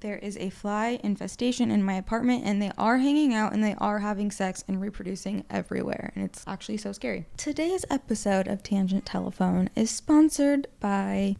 There is a fly infestation in my apartment, and they are hanging out and they are having sex and reproducing everywhere, and it's actually so scary. Today's episode of Tangent Telephone is sponsored by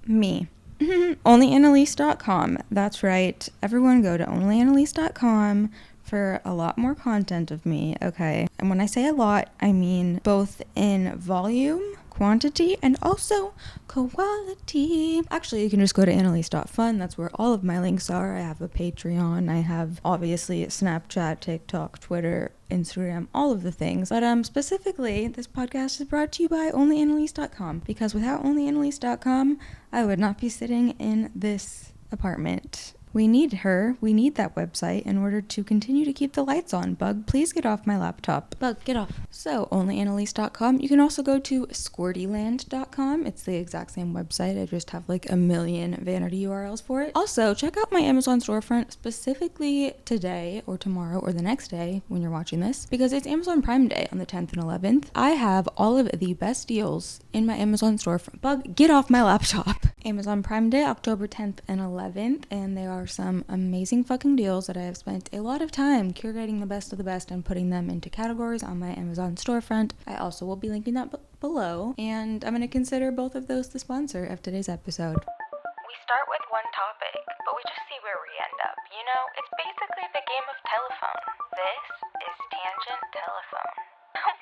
me. OnlyAnnalise.com. That's right. Everyone go to OnlyAnnalise.com for a lot more content of me, okay? And when I say a lot, I mean both in volume, quantity, and also quality. Actually, you can just go to annalise.fun. That's where all of my links are. I have a Patreon. I have obviously Snapchat, TikTok, Twitter, Instagram, all of the things. But specifically, this podcast is brought to you by onlyannalise.com, because without onlyannalise.com, I would not be sitting in this apartment. We need her. We need that website in order to continue to keep the lights on. Bug, please get off my laptop. Bug, get off. So, onlyannalise.com. You can also go to squirtyland.com. It's the exact same website. I just have like a million vanity URLs for it. Also, check out my Amazon storefront specifically today or tomorrow or the next day when you're watching this, because it's Amazon Prime Day on the 10th and 11th. I have all of the best deals in my Amazon storefront. Bug, get off my laptop. Amazon Prime Day, October 10th and 11th, and there are some amazing fucking deals that I have spent a lot of time curating the best of the best and putting them into categories on my Amazon storefront. I also will be linking that below, and I'm going to consider both of those the sponsor of today's episode. We start with one topic, but we just see where we end up. You know, it's basically the game of telephone. This is Tangent Telephone.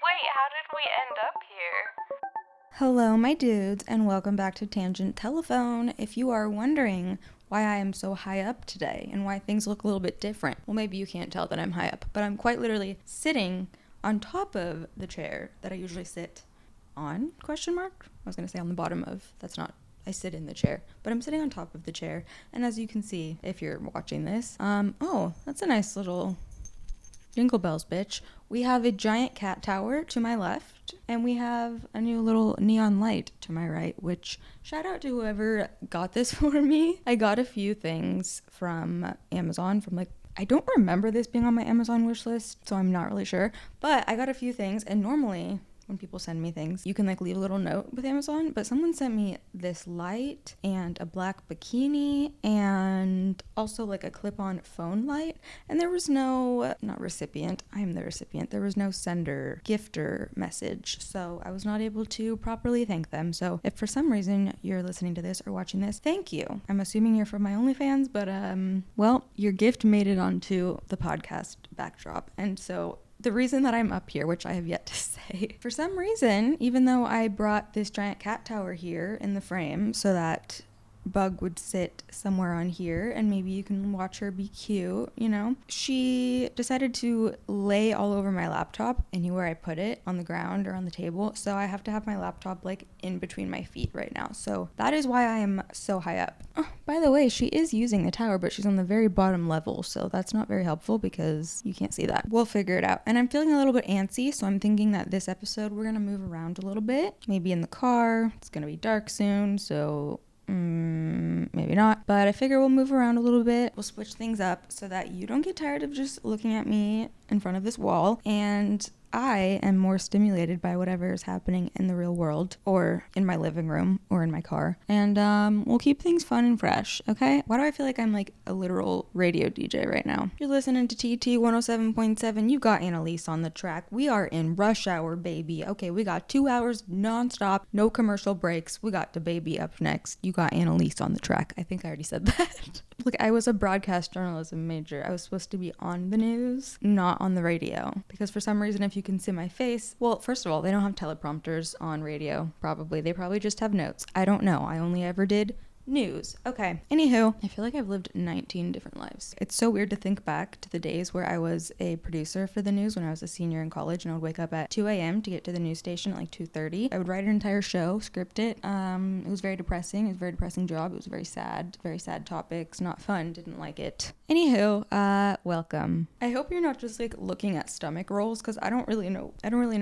Wait, how did we end up here? Hello, my dudes, and welcome back to Tangent Telephone. If you are wondering why I am so high up today and why things look a little bit different, well, maybe you can't tell that I'm high up, but I'm quite literally sitting on top of the chair that I usually sit on, question mark? I was going to say on the bottom of, that's not, I sit in the chair, but I'm sitting on top of the chair, and as you can see, if you're watching this, oh, that's a nice little jingle bells, bitch. We have a giant cat tower to my left, and we have a new little neon light to my right, which shout out to whoever got this for me. I got a few things from Amazon I don't remember this being on my Amazon wish list, so I'm not really sure, but I got a few things, and normally when people send me things, you can leave a little note with Amazon, but someone sent me this light and a black bikini and also a clip-on phone light, and there was no, not recipient, I am the recipient, there was no sender, gifter message, so I was not able to properly thank them. So if for some reason you're listening to this or watching this, thank you. I'm assuming you're from my OnlyFans, but well, your gift made it onto the podcast backdrop, and so the reason that I'm up here, which I have yet to say, for some reason, even though I brought this giant cat tower here in the frame so that Bug would sit somewhere on here and maybe you can watch her be cute, you know, she decided to lay all over my laptop anywhere I put it, on the ground or on the table, so I have to have my laptop in between my feet right now, so that is why I am so high up. Oh, by the way, she is using the tower, but she's on the very bottom level, so that's not very helpful because you can't see that. We'll figure it out. And I'm feeling a little bit antsy, so I'm thinking that this episode we're gonna move around a little bit, maybe in the car. It's gonna be dark soon, so maybe not, but I figure we'll move around a little bit. We'll switch things up so that you don't get tired of just looking at me in front of this wall, and I am more stimulated by whatever is happening in the real world or in my living room or in my car, and we'll keep things fun and fresh, okay? Why do I feel like I'm a literal radio DJ right now? You're listening to TT 107.7. You got Annalise on the track. We are in rush hour, baby. Okay, we got 2 hours nonstop, no commercial breaks. We got the baby up next. You got Annalise on the track. I think I already said that. Look, I was a broadcast journalism major. I was supposed to be on the news, not on the radio, because for some reason, if you can see my face, well, first of all, they don't have teleprompters on radio, probably. They probably just have notes. I don't know. I only ever did news. Okay. Anywho, I feel like I've lived 19 different lives. It's so weird to think back to the days where I was a producer for the news when I was a senior in college, and I would wake up at 2 a.m. to get to the news station at 2:30. I would write an entire show, script it. It was very depressing. It was a very depressing job. It was very sad topics. Not fun. Didn't like it. Anywho, welcome. I hope you're not just looking at stomach rolls, because I don't really know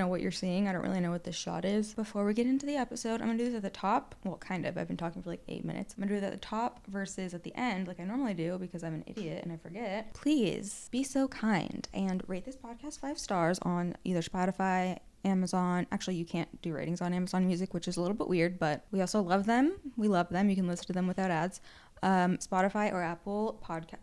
what you're seeing. I don't really know what this shot is. Before we get into the episode, I'm gonna do this at the top. Well, kind of. I've been talking for 8 minutes. I'm gonna do it at the top versus at the end like I normally do because I'm an idiot and I forget. Please be so kind and rate this podcast 5 stars on either Spotify, Amazon. Actually, you can't do ratings on Amazon Music, which is a little bit weird, but we also love them. We love them. You can listen to them without ads. Spotify or Apple Podcast.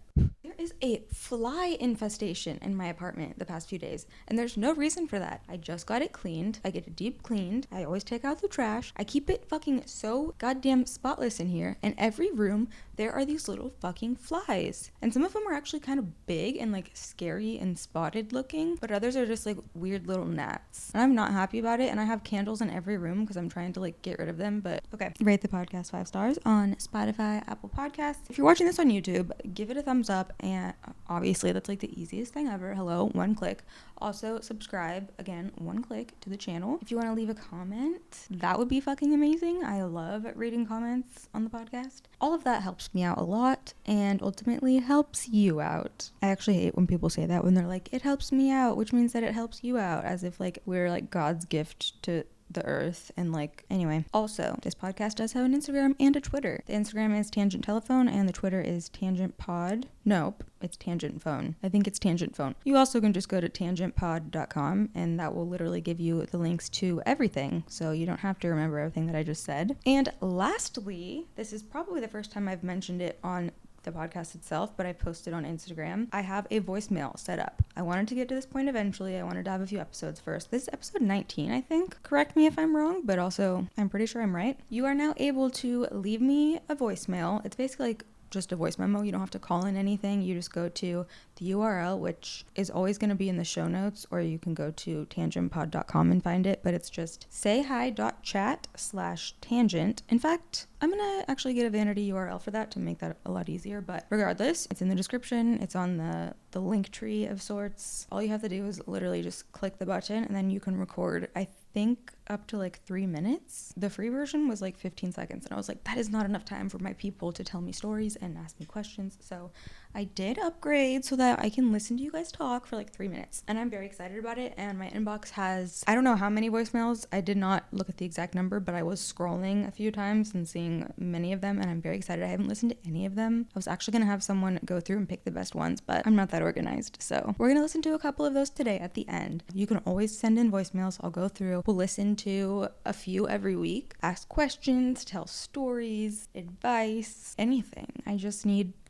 There is a fly infestation in my apartment the past few days, and there's no reason for that. I just got it cleaned. I get it deep cleaned. I always take out the trash. I keep it fucking so goddamn spotless in here. In every room, there are these little fucking flies. And some of them are actually kind of big and like scary and spotted looking, but others are just like weird little gnats. And I'm not happy about it, and I have candles in every room because I'm trying to like get rid of them, but okay. Rate the podcast 5 stars on Spotify, Apple Podcasts. If you're watching this on YouTube, give it a thumbs up, and obviously that's like the easiest thing ever. Hello, one click. Also subscribe, again, one click to the channel. If you want to leave a comment, that would be fucking amazing. I love reading comments on the podcast. All of that helps me out a lot and ultimately helps you out. I actually hate when people say that, when they're like, it helps me out, which means that it helps you out, as if like we're like God's gift to the earth. And like, anyway, also this podcast does have an Instagram and a Twitter. The Instagram is Tangent Telephone and the Twitter is Tangent Pod. Nope, it's Tangent Phone. I think it's Tangent Phone. You also can just go to tangentpod.com and that will literally give you the links to everything, so you don't have to remember everything that I just said. And lastly, this is probably the first time I've mentioned it on the podcast itself, but I posted on Instagram. I have a voicemail set up. I wanted to get to this point eventually. I wanted to have a few episodes first. This is episode 19, I think. Correct me if I'm wrong, but also I'm pretty sure I'm right. You are now able to leave me a voicemail. It's basically like just a voice memo. You don't have to call in anything. You just go to the URL, which is always going to be in the show notes, or you can go to tangentpod.com and find it, but it's just sayhi.chat/tangent. In fact, I'm going to actually get a vanity URL for that to make that a lot easier, but regardless, it's in the description. It's on the link tree of sorts. All you have to do is literally just click the button and then you can record, I think, up to like 3 minutes. The free version was like 15 seconds, and I was like, that is not enough time for my people to tell me stories and ask me questions. So I did upgrade so that I can listen to you guys talk for like 3 minutes, and I'm very excited about it. And my inbox has, I don't know how many voicemails. I did not look at the exact number, but I was scrolling a few times and seeing many of them, and I'm very excited. I haven't listened to any of them. I was actually gonna have someone go through and pick the best ones, but I'm not that organized, so we're gonna listen to a couple of those today at the end. You can always send in voicemails. I'll go through. We'll listen to a few every week, ask questions, tell stories, advice, anything.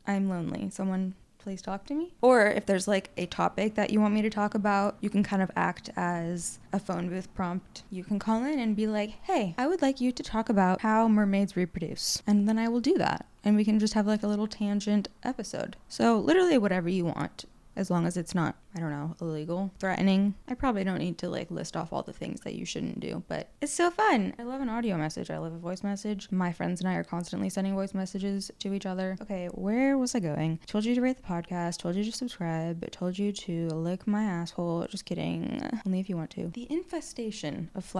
I'm lonely. Someone please talk to me. Or if there's like a topic that you want me to talk about, you can kind of act as a phone booth prompt. You can call in and be like, hey, I would like you to talk about how mermaids reproduce. And then I will do that. And we can just have like a little tangent episode. So literally whatever you want, as long as it's not, I don't know, illegal, threatening. I probably don't need to like list off all the things that you shouldn't do, but it's so fun. I love an audio message. I love a voice message. My friends and I are constantly sending voice messages to each other. Okay, where was I going? I told you to rate the podcast, told you to subscribe, told you to lick my asshole. Just kidding. Only if you want to. The infestation of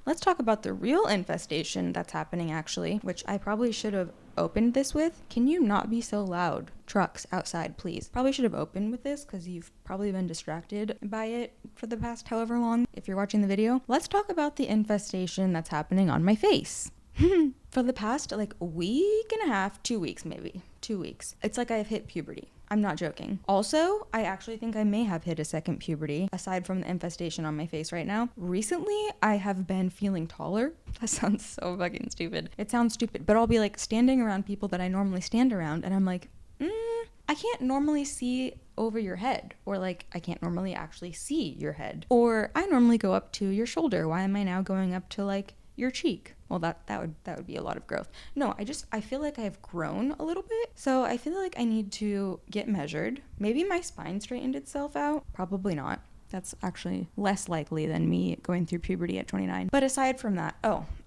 let's talk about the real infestation that's happening actually, which I probably should have opened this with. Can you not be so loud? Trucks outside, please. Probably should have opened with this because you've probably been distracted by it for the past however long if you're watching the video. Let's talk about the infestation that's happening on my face. For the past like week and a half, 2 weeks maybe. 2 weeks. It's like I've hit puberty. I'm not joking. Also, I actually think I may have hit a second puberty, aside from the infestation on my face right now. Recently, I have been feeling taller. That sounds so fucking stupid. It sounds stupid, but I'll be like standing around people that I normally stand around, and I'm like, I can't normally see over your head, or like I can't normally actually see your head, or I normally go up to your shoulder. Why am I now going up to like your cheek? Well, that would be a lot of growth. No, I feel like I've grown a little bit. So I feel like I need to get measured. Maybe my spine straightened itself out. Probably not. That's actually less likely than me going through puberty at 29. But aside from that,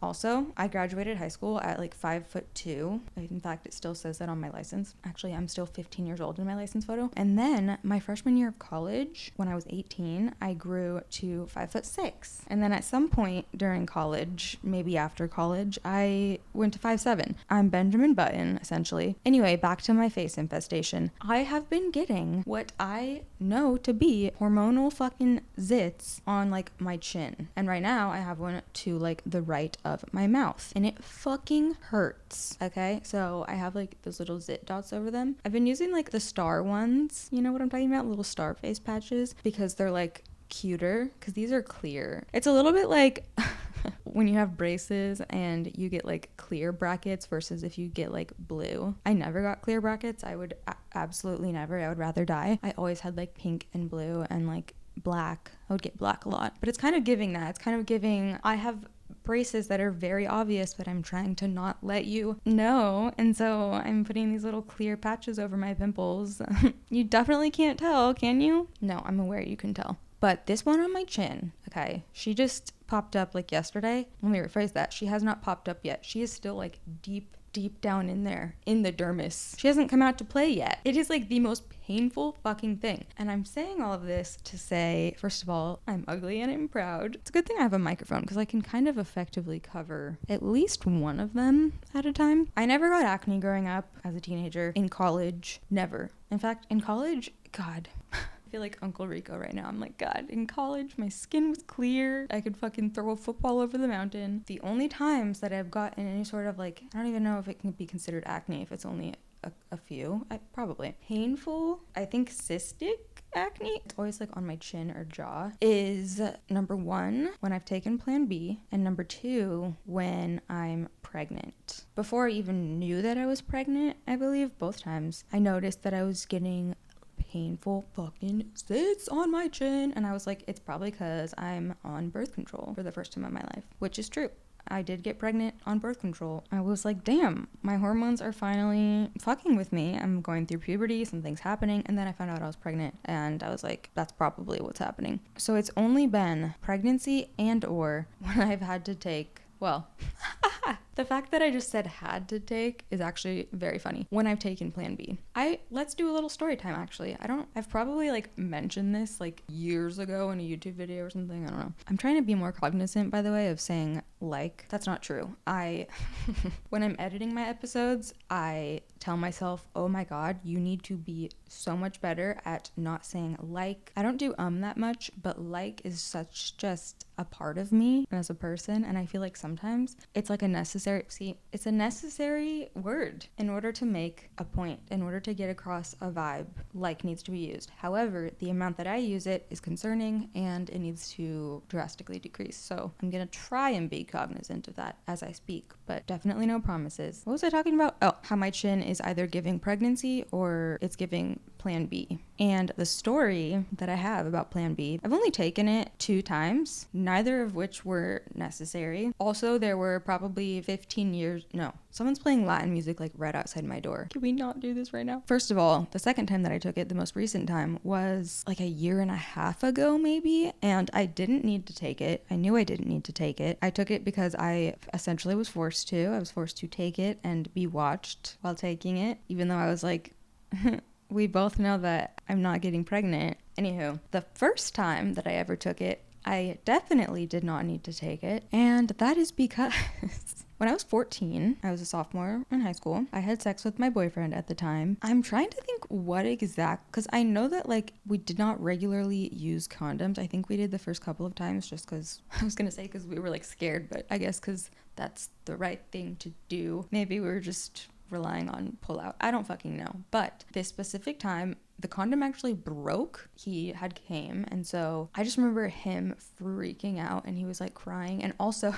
also, I graduated high school at like 5'2". In fact, it still says that on my license. Actually, I'm still 15 years old in my license photo. And then my freshman year of college, when I was 18, I grew to 5'6". And then at some point during college, maybe after college, I went to 5'7". I'm Benjamin Button, essentially. Anyway, back to my face infestation. I have been getting what I know to be hormonal fucking zits on like my chin. And right now I have one to like the right of my mouth, and it fucking hurts. Okay, so I have like those little zit dots over them. I've been using like the star ones, you know what I'm talking about, little star face patches, because they're like cuter, because these are clear. It's a little bit like when you have braces and you get like clear brackets versus if you get like blue. I never got clear brackets. I would absolutely never. I would rather die. I always had like pink and blue and like black. I would get black a lot. But it's kind of giving that. It's kind of giving, I have braces that are very obvious, but I'm trying to not let you know. And so I'm putting these little clear patches over my pimples. You definitely can't tell, can you? No, I'm aware you can tell. But this one on my chin, okay, she just popped up like yesterday. Let me rephrase that. She has not popped up yet. She is still like deep down in there, in the dermis. She hasn't come out to play yet. It is like the most painful fucking thing. And I'm saying all of this to say, first of all, I'm ugly and I'm proud. It's a good thing I have a microphone because I can kind of effectively cover at least one of them at a time. I never got acne growing up as a teenager. In college, never. In fact, in college, God, I feel like Uncle Rico right now. I'm like, God, in college, my skin was clear. I could fucking throw a football over the mountain. The only times that I've gotten any sort of like, I don't even know if it can be considered acne if it's only a few. Probably. Painful, I think cystic acne, it's always like on my chin or jaw, is number 1, when I've taken Plan B, and number 2, when I'm pregnant. Before I even knew that I was pregnant, I believe, both times, I noticed that I was getting painful fucking cysts on my chin, and I was like, it's probably because I'm on birth control for the first time in my life, which is true. I did get pregnant on birth control. I was like, damn, my hormones are finally fucking with me. I'm going through puberty, something's happening, and then I found out I was pregnant, and I was like, that's probably what's happening. So it's only been pregnancy and or when I've had to take, well, the fact that I just said had to take is actually very funny. When I've taken Plan B. Let's do a little story time actually. I've probably like mentioned this like years ago in a YouTube video or something. I don't know. I'm trying to be more cognizant, by the way, of saying like. That's not true. When I'm editing my episodes, I tell myself, oh my God, you need to be so much better at not saying like. I don't do that much, but like is such just a part of me as a person, and I feel like sometimes it's like a necessary word in order to make a point, in order to get across a vibe. Like needs to be used. However, the amount that I use it is concerning and it needs to drastically decrease. So I'm gonna try and be cognizant of that as I speak, but definitely no promises. What was I talking about? Oh, how my chin is either giving pregnancy or it's giving Plan B. And the story that I have about Plan B, I've only taken it 2 times, neither of which were necessary. Also, there were probably 15 years, no, someone's playing Latin music like right outside my door. Can we not do this right now? First of all, the second time that I took it, the most recent time, was like a year and a half ago maybe, and I didn't need to take it. I knew I didn't need to take it. I took it because I essentially was forced to. I was forced to take it and be watched while taking it, even though I was like, we both know that I'm not getting pregnant. Anywho, the first time that I ever took it, I definitely did not need to take it. And that is because when I was 14, I was a sophomore in high school. I had sex with my boyfriend at the time. I'm trying to think what exact, because I know that like we did not regularly use condoms. I think we did the first couple of times just because, I was going to say because we were like scared, but I guess because that's the right thing to do. Maybe we were just relying on pull out. I don't fucking know. But this specific time, the condom actually broke. He had came, and so I just remember him freaking out, and he was like crying. And also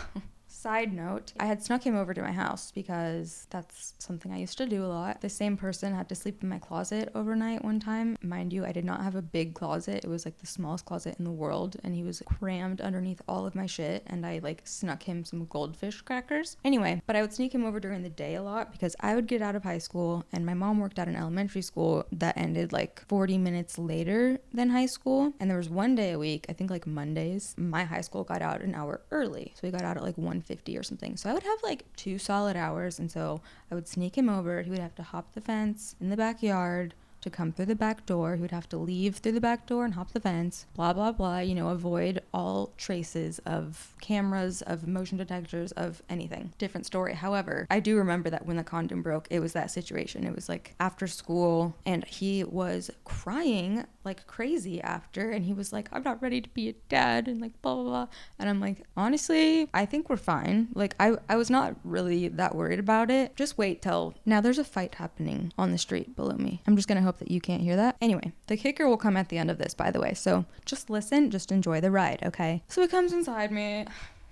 side note, I had snuck him over to my house because that's something I used to do a lot. The same person had to sleep in my closet overnight one time. Mind you, I did not have a big closet. It was like the smallest closet in the world, and he was crammed underneath all of my shit, and I like snuck him some goldfish crackers. Anyway, but I would sneak him over during the day a lot because I would get out of high school, and my mom worked at an elementary school that ended like 40 minutes later than high school. And there was one day a week, I think like Mondays, my high school got out an hour early. So we got out at like 1:50 or something. So I would have like 2 solid hours, and so I would sneak him over. He would have to hop the fence in the backyard to come through the back door. He would have to leave through the back door and hop the fence, blah, blah, blah, avoid all traces of cameras, of motion detectors, of anything. Different story. However, I do remember that when the condom broke, it was that situation. It was like after school, and he was crying like crazy after, and he was like, I'm not ready to be a dad, and like blah, blah, blah. And I'm like, honestly, I think we're fine. Like, I was not really that worried about it. Just wait till, now there's a fight happening on the street below me. I'm just gonna hope that you can't hear that. Anyway, the kicker will come at the end of this, by the way, so just listen, just enjoy the ride, okay? So he comes inside me,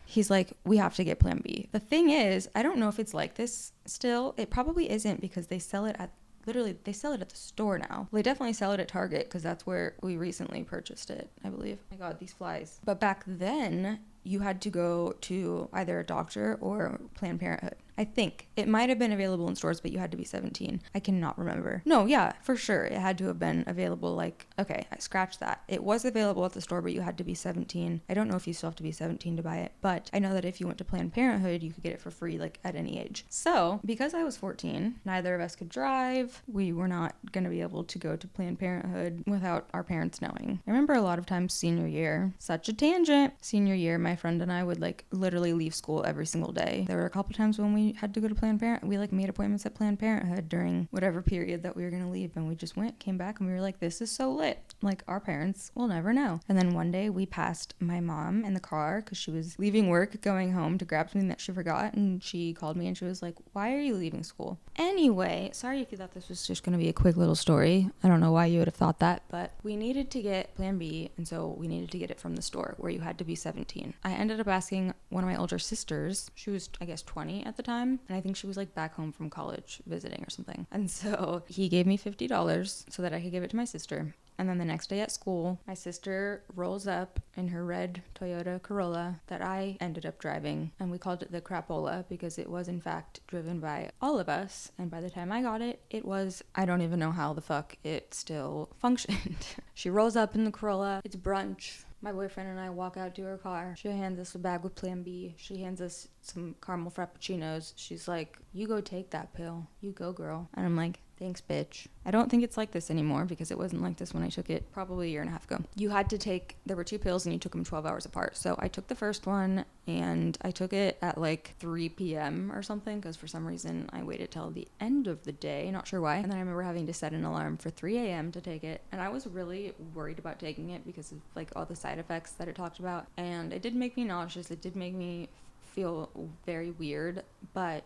he's like, we have to get Plan B. The thing is, I don't know if it's like this still. It probably isn't, because they sell it at they sell it at the store now. Well, they definitely sell it at Target, because that's where we recently purchased it, I believe. Oh my God, these flies. But back then, you had to go to either a doctor or Planned Parenthood. I think it might have been available in stores, but you had to be 17. I cannot remember. No, yeah, for sure. It had to have been available. Like, okay, I scratched that. It was available at the store, but you had to be 17. I don't know if you still have to be 17 to buy it, but I know that if you went to Planned Parenthood, you could get it for free, like at any age. So because I was 14, neither of us could drive. We were not going to be able to go to Planned Parenthood without our parents knowing. I remember a lot of times senior year, such a tangent. Senior year, my friend and I would like literally leave school every single day. There were a couple times when we had to go to Planned Parenthood. We like made appointments at Planned Parenthood during whatever period that we were going to leave, and we just went, came back, and we were like, this is so lit. Like, our parents will never know. And then one day we passed my mom in the car because she was leaving work, going home to grab something that she forgot, and she called me and she was like, why are you leaving school? Anyway, sorry if you thought this was just going to be a quick little story. I don't know why you would have thought that, but we needed to get Plan B, and so we needed to get it from the store where you had to be 17. I ended up asking one of my older sisters. She was, I guess, 20 at the time, and I think she was like back home from college visiting or something. And so he gave me $50 so that I could give it to my sister. And then the next day at school, my sister rolls up in her red Toyota Corolla that I ended up driving. And we called it the Crapola because it was in fact driven by all of us. And by the time I got it, it was, I don't even know how the fuck it still functioned. She rolls up in the Corolla. It's brunch. My boyfriend and I walk out to her car. She hands us a bag with Plan B. She hands us some caramel frappuccinos. She's like, you go take that pill. You go, girl. And I'm like, thanks, bitch. I don't think it's like this anymore because it wasn't like this when I took it probably a year and a half ago. You had to take, there were 2 pills and you took them 12 hours apart. So I took the first one and I took it at like 3 p.m. or something because for some reason I waited till the end of the day, not sure why. And then I remember having to set an alarm for 3 a.m. to take it. And I was really worried about taking it because of like all the side effects that it talked about. And it did make me nauseous. It did make me feel very weird, but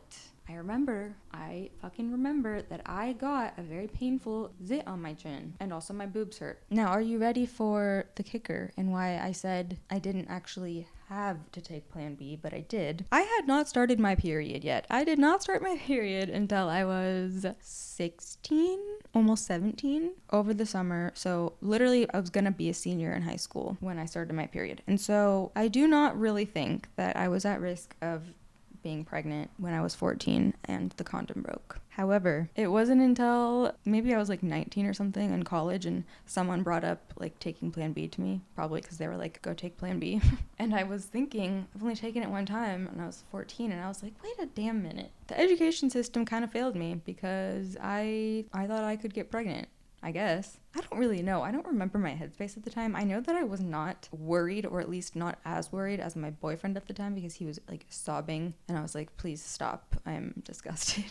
I fucking remember that I got a very painful zit on my chin and also my boobs hurt. Now, are you ready for the kicker and why I said I didn't actually have to take Plan B, but I did? I had not started my period yet. I did not start my period until I was 16, almost 17 over the summer. So literally I was gonna be a senior in high school when I started my period. And so I do not really think that I was at risk of being pregnant when I was 14 and the condom broke. However, it wasn't until maybe I was like 19 or something in college and someone brought up like taking Plan B to me, probably because they were like, go take Plan B. And I was thinking, I've only taken it one time and I was 14 and I was like, wait a damn minute. The education system kind of failed me because I thought I could get pregnant. I guess. I don't really know. I don't remember my headspace at the time. I know that I was not worried, or at least not as worried as my boyfriend at the time because he was like sobbing and I was like, please stop. I'm disgusted.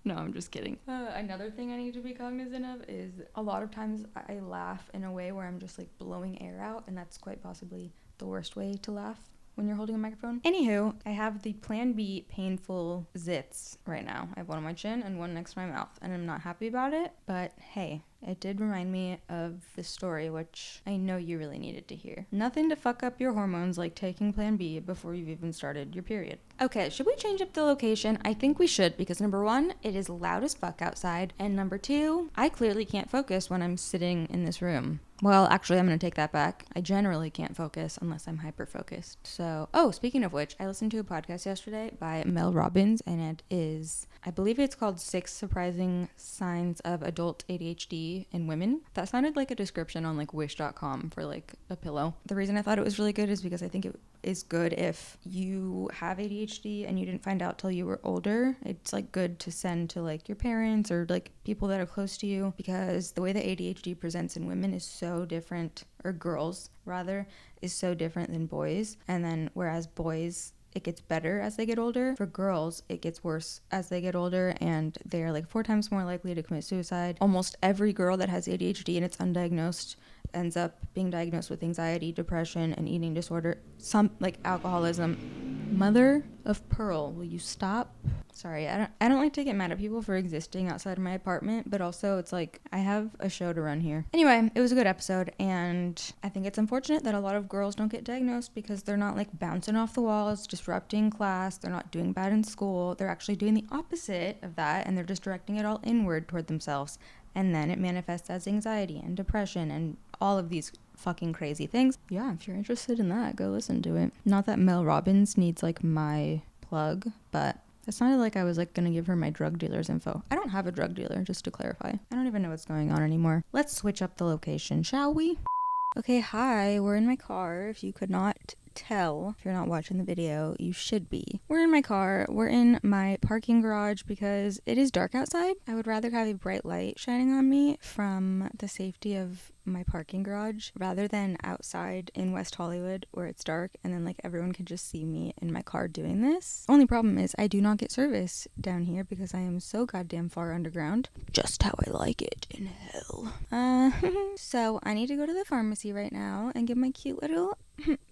No, I'm just kidding. Another thing I need to be cognizant of is a lot of times I laugh in a way where I'm just like blowing air out, and that's quite possibly the worst way to laugh when you're holding a microphone. Anywho, I have the Plan B painful zits right now. I have one on my chin and one next to my mouth, and I'm not happy about it, but hey, it did remind me of the story, which I know you really needed to hear. Nothing to fuck up your hormones like taking Plan B before you've even started your period. Okay, should we change up the location? I think we should, because number 1, it is loud as fuck outside, and number 2, I clearly can't focus when I'm sitting in this room. Well, actually, I'm going to take that back. I generally can't focus unless I'm hyper-focused. So, speaking of which, I listened to a podcast yesterday by Mel Robbins, and it is, I believe it's called 6 Surprising Signs of Adult ADHD in Women. That sounded like a description on like wish.com for like a pillow. The reason I thought it was really good is because I think it is good if you have ADHD and you didn't find out till you were older. It's like good to send to like your parents or like people that are close to you, because the way that ADHD presents in women is so different, or girls rather, is so different than boys. And then whereas boys, it gets better as they get older, for girls it gets worse as they get older, and they're like 4 times more likely to commit suicide. Almost every girl that has ADHD and it's undiagnosed ends up being diagnosed with anxiety, depression, and eating disorder, some like alcoholism. Mother of pearl, will you stop Sorry, I don't like to get mad at people for existing outside of my apartment, but also it's like I have a show to run here. Anyway, it was a good episode, and I think it's unfortunate that a lot of girls don't get diagnosed because they're not like bouncing off the walls, disrupting class, they're not doing bad in school. They're actually doing the opposite of that, and they're just directing it all inward toward themselves. And then it manifests as anxiety and depression and all of these fucking crazy things. Yeah, if you're interested in that, go listen to it. Not that Mel Robbins needs like my plug, but it sounded like I was like gonna give her my drug dealer's info. I don't have a drug dealer, just to clarify. I don't even know what's going on anymore. Let's switch up the location, shall we? Okay, hi, we're in my car. If you could not tell, if you're not watching the video, you should be. We're in my car. We're in my parking garage because it is dark outside. I would rather have a bright light shining on me from the safety of my parking garage rather than outside in West Hollywood where it's dark and then like everyone can just see me in my car doing this. Only problem is I do not get service down here because I am so goddamn far underground. Just how I like it in hell. So I need to go to the pharmacy right now and get my cute little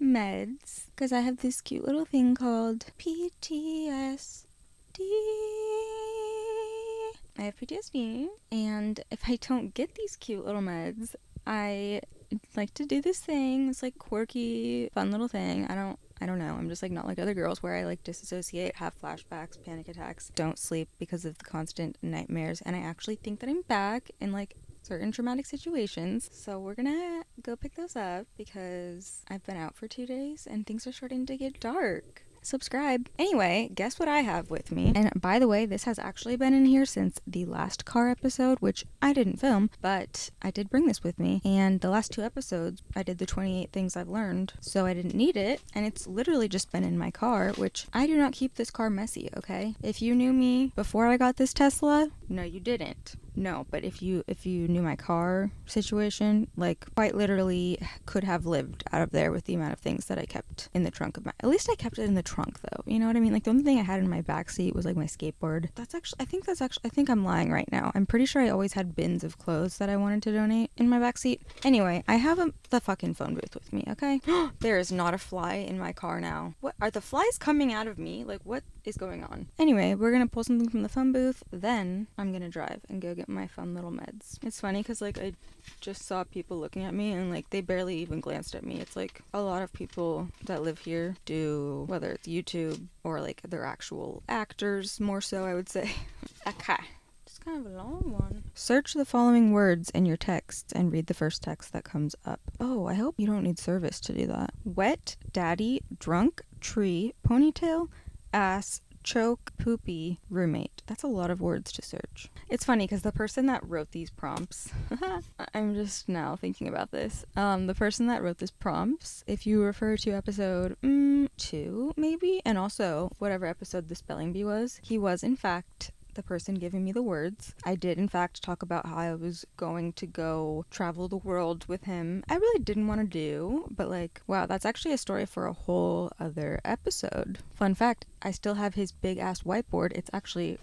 meds because I have this cute little thing called PTSD. I have PTSD, and if I don't get these cute little meds, I like to do this thing, this like quirky, fun little thing. I don't know. I'm just like not like other girls where I like disassociate, have flashbacks, panic attacks, don't sleep because of the constant nightmares, and I actually think that I'm back in like certain traumatic situations. So we're gonna go pick those up because I've been out for 2 days and things are starting to get dark. Subscribe. Anyway, guess what I have with me? And by the way, this has actually been in here since the last car episode, which I didn't film, but I did bring this with me. And the last 2 episodes, I did the 28 things I've learned, so I didn't need it. And it's literally just been in my car, which I do not keep this car messy, okay? If you knew me before I got this Tesla, no, you didn't. No, but if you knew my car situation, like quite literally could have lived out of there with the amount of things that I kept in the trunk of my. At least I kept it in the trunk though. You know what I mean? Like the only thing I had in my backseat was like my skateboard. I think I'm lying right now. I'm pretty sure I always had bins of clothes that I wanted to donate in my backseat. Anyway, I have the fucking phone booth with me. Okay, there is not a fly in my car now. What are the flies coming out of me? Like what is going on? Anyway, we're gonna pull something from the phone booth. Then I'm gonna drive and go get my fun little meds. It's funny because like I just saw people looking at me and like they barely even glanced at me. It's like a lot of people that live here do, whether it's YouTube or like they're actual actors more so, I would say. Okay. It's kind of a long one. Search the following words in your text and read the first text that comes up. Oh, I hope you don't need service to do that. Wet, daddy, drunk, tree, ponytail, ass, choke, poopy, roommate. That's a lot of words to search. It's funny because the person that wrote these prompts, I'm just now thinking about this. The person that wrote this prompts, if you refer to episode 2, maybe, and also whatever episode the spelling bee was, he was in fact the person giving me the words. I did in fact talk about how I was going to go travel the world with him. I really didn't want to do, but like, wow, that's actually a story for a whole other episode. Fun fact, I still have his big ass whiteboard. It's actually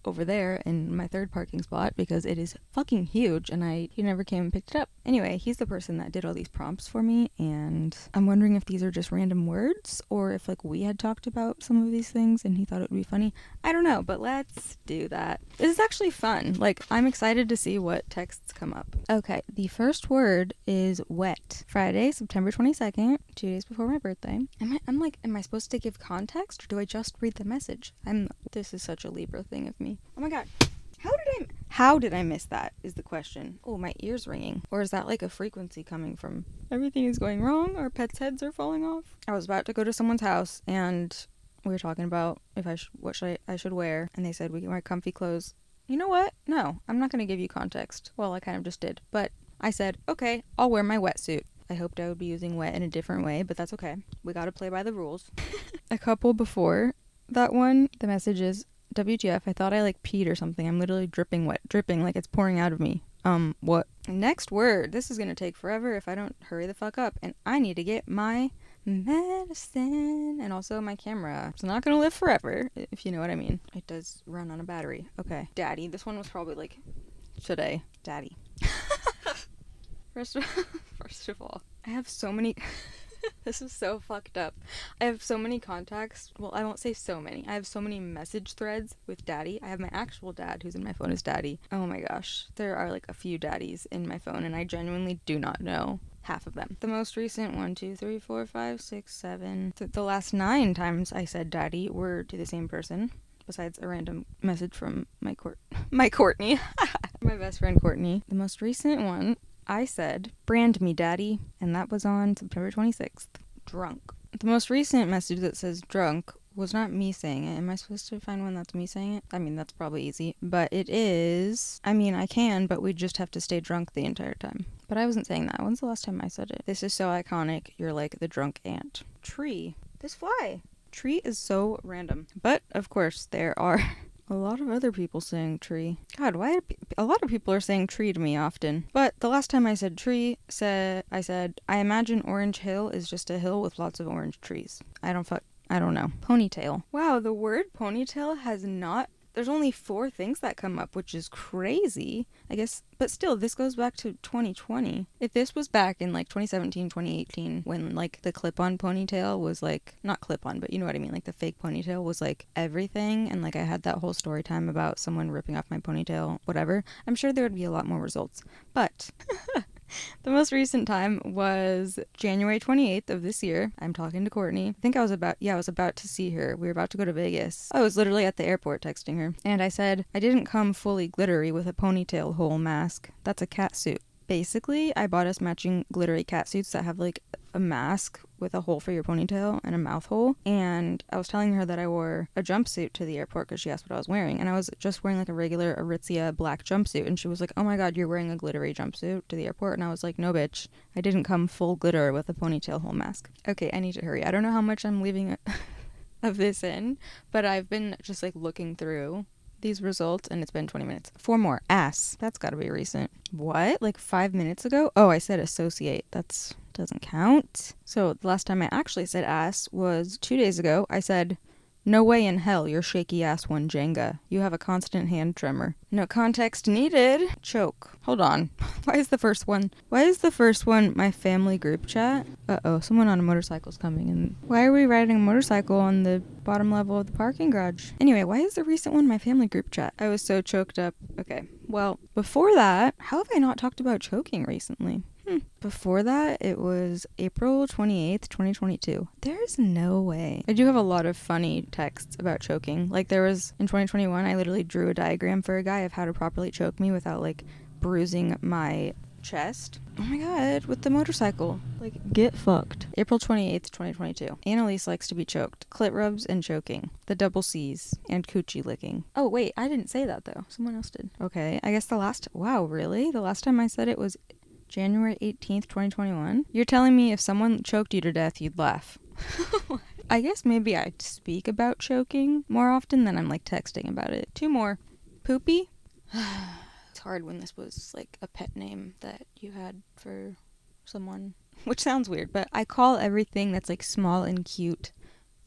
over there in my third parking spot because it is fucking huge and he never came and picked it up. Anyway, he's the person that did all these prompts for me, and I'm wondering if these are just random words or if like we had talked about some of these things and he thought it would be funny. I don't know, but let's do that. This is actually fun. Like, I'm excited to see what texts come up. Okay, the first word is wet. Friday, September 22nd, 2 days before my birthday. Am I supposed to give context or do I just read the message? This is such a Libra thing of me. Oh my god. How did I miss that is the question. Oh, my ear's ringing. Or is that like a frequency coming from everything is going wrong? Our pets' heads are falling off? I was about to go to someone's house and we were talking about if what I should wear, and they said we can wear comfy clothes. You know what? No, I'm not going to give you context. Well, I kind of just did. But I said, okay, I'll wear my wetsuit. I hoped I would be using wet in a different way, but that's okay. We got to play by the rules. A couple before that one, the message is, WTF, I thought I like peed or something. I'm literally dripping like it's pouring out of me. What? Next word. This is gonna take forever if I don't hurry the fuck up. And I need to get my medicine and also my camera. It's not gonna live forever, if you know what I mean. It does run on a battery. Okay. Daddy. This one was probably like today. Daddy. First of all, I have so many This is so fucked up. I have so many contacts. Well, I won't say so many. I have so many message threads with daddy. I have my actual dad who's in my phone as daddy. Oh my gosh. There are like a few daddies in my phone, and I genuinely do not know half of them. The most recent 1, 2, 3, 4, 5, 6, 7. The last 9 times I said daddy were to the same person. Besides a random message from my Courtney. My best friend Courtney. The most recent one, I said, brand me daddy, and that was on September 26th. Drunk. The most recent message that says drunk was not me saying it. Am I supposed to find one that's me saying it? I mean, that's probably easy. But it is, I mean, I can, but we just have to stay drunk the entire time. But I wasn't saying that. When's the last time I said it? This is so iconic. You're like the drunk aunt. Tree. This fly. Tree is so random. But, of course, there are a lot of other people saying tree. God, why a lot of people are saying tree to me often. But the last time I said tree, I said, I imagine Orange Hill is just a hill with lots of orange trees. I don't know. Ponytail. Wow, the word ponytail has not... There's only 4 things that come up, which is crazy, I guess. But still, this goes back to 2020. If this was back in like 2017, 2018, when like the clip-on ponytail was like, not clip-on, but you know what I mean, like the fake ponytail was like everything, and like I had that whole story time about someone ripping off my ponytail, whatever, I'm sure there would be a lot more results. But... The most recent time was January 28th of this year. I'm talking to Courtney. I think I was about to see her. We were about to go to Vegas. I was literally at the airport texting her. And I said, I didn't come fully glittery with a ponytail hole mask. That's a cat suit. Basically, I bought us matching glittery cat suits that have like a mask with a hole for your ponytail and a mouth hole. And I was telling her that I wore a jumpsuit to the airport because she asked what I was wearing. And I was just wearing like a regular Aritzia black jumpsuit. And she was like, oh my God, you're wearing a glittery jumpsuit to the airport? And I was like, no, bitch. I didn't come full glitter with a ponytail hole mask. Okay, I need to hurry. I don't know how much I'm leaving of this in, but I've been just like looking through these results and it's been 20 minutes. 4 more. Ass. That's gotta be recent. What? Like 5 minutes ago? Oh, I said associate. That's doesn't count. So the last time I actually said ass was 2 days ago. I said, no way in hell your shaky ass won Jenga. You have a constant hand tremor. No context needed. Choke. Hold on. Why is the first one my family group chat? Uh-oh, someone on a motorcycle's coming in. Why are we riding a motorcycle on the bottom level of the parking garage? Anyway, why is the recent one my family group chat? I was so choked up. Okay, well, before that, how have I not talked about choking recently? Before that, it was April 28th, 2022. There's no way. I do have a lot of funny texts about choking. Like there was, in 2021, I literally drew a diagram for a guy of how to properly choke me without like bruising my chest. Oh my God, with the motorcycle. Like, get fucked. April 28th, 2022. Annalise likes to be choked. Clit rubs and choking. The double C's. And coochie licking. Oh wait, I didn't say that though. Someone else did. Okay, I guess wow, really? The last time I said it was January 18th, 2021? You're telling me if someone choked you to death, you'd laugh. I guess maybe I speak about choking more often than I'm like texting about it. 2 more. Poopy? It's hard when this was like a pet name that you had for someone. Which sounds weird, but I call everything that's like small and cute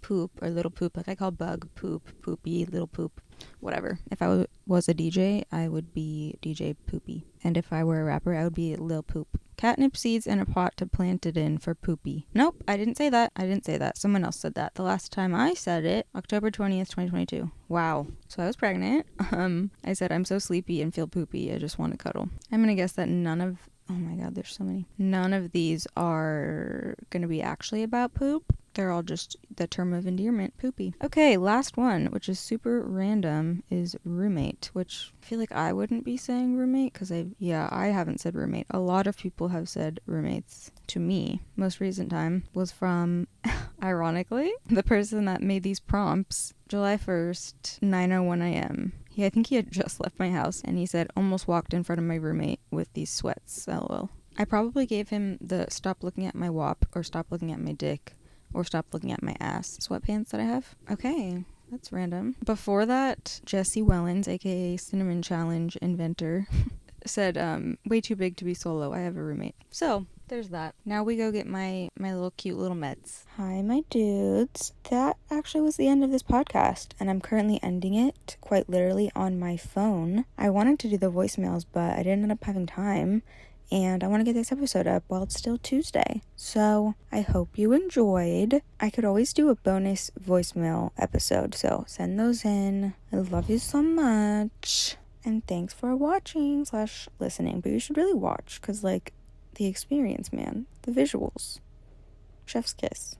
poop or little poop. Like I call bug poop, poopy, little poop, whatever. If I was a DJ, I would be DJ Poopy. And if I were a rapper, I would be Lil Poop. Catnip seeds in a pot to plant it in for Poopy. Nope, I didn't say that. Someone else said that. The last time I said it, October 20th, 2022. Wow. So I was pregnant. I said, I'm so sleepy and feel poopy. I just want to cuddle. I'm going to guess that oh my God, there's so many. None of these are going to be actually about poop. They're all just the term of endearment, poopy. Okay, last one, which is super random, is roommate, which I feel like I wouldn't be saying roommate because I haven't said roommate. A lot of people have said roommates to me. Most recent time was from, ironically, the person that made these prompts, July 1st, 9:01 a.m. I think he had just left my house and he said, almost walked in front of my roommate with these sweats, lol. I probably gave him the stop looking at my wop or stop looking at my dick or stop looking at my ass sweatpants that I have. Okay, that's random. Before that, Jesse Wellens, aka Cinnamon Challenge inventor, said, way too big to be solo. I have a roommate. So, there's that. Now we go get my little cute little meds. Hi, my dudes. That actually was the end of this podcast, and I'm currently ending it quite literally on my phone. I wanted to do the voicemails, but I didn't end up having time. and I want to get this episode up while it's still Tuesday. So I hope you enjoyed. I could always do a bonus voicemail episode, so send those in. I love you so much. And thanks for watching / listening. But you should really watch, because, like, the experience, man. The visuals. Chef's kiss.